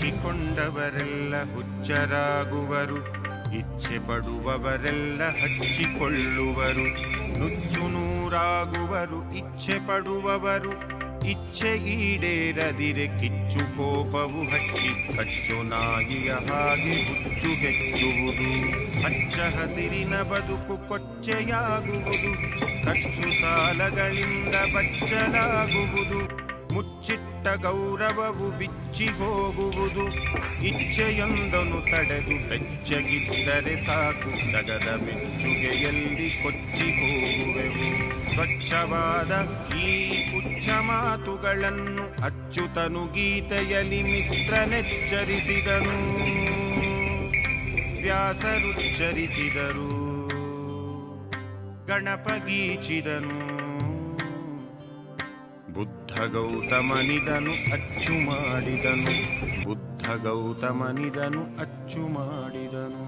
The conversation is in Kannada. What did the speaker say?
ಹಚ್ಚಿಕೊಂಡವರೆಲ್ಲ ಹುಚ್ಚರಾಗುವರು, ಇಚ್ಛೆ ಪಡುವವರೆಲ್ಲ ಹಚ್ಚಿಕೊಳ್ಳುವರು. ನುಚ್ಚು ನೂರಾಗುವರು ಇಚ್ಛೆ ಪಡುವವರು, ಇಚ್ಛೆ ಈಡೇರದಿರೆ ಕಿಚ್ಚು ಕೋಪವು ಹಚ್ಚಿ ಕಚ್ಚು ನಾಯಿಯ ಹಾಗೆ ಹುಚ್ಚು ಹೆಚ್ಚುವುದು. ಹಚ್ಚ ಹಸಿರಿನ ಬದುಕು ಕೊಚ್ಚೆಯಾಗುವುದು, ಕಚ್ಚು ಸಾಲಗಳಿಂದ ಬಚ್ಚಲಾಗುವುದು. ಮುಚ್ಚಿಟ್ಟ ಗೌರವವು ಬಿಚ್ಚಿ ಹೋಗುವುದು, ಇಚ್ಛೆಯೊಂದನು ತಡೆದು ಬೆಚ್ಚಗಿದ್ದರೆ ಸಾಕು, ಜಗದ ಮೆಚ್ಚುಗೆಯಲ್ಲಿ ಕೊಚ್ಚಿ ಹೋಗುವೆವು. ಸ್ವಚ್ಛವಾದ ಈ ಪುಚ್ಛ ಮಾತುಗಳನ್ನು ಅಚ್ಯುತನು ಗೀತೆಯಲ್ಲಿ ಮಿತ್ರನೆಚ್ಚರಿಸಿದನು, ವ್ಯಾಸರುಚ್ಚರಿಸಿದರು, ಗಣಪ ಗೀಚಿದನು. ಬುದ್ಧ ಗೌತಮನಿದನು ಅಚ್ಚು ಮಾಡಿದನು, ಬುದ್ಧ ಗೌತಮನಿದನು ಅಚ್ಚು ಮಾಡಿದನು.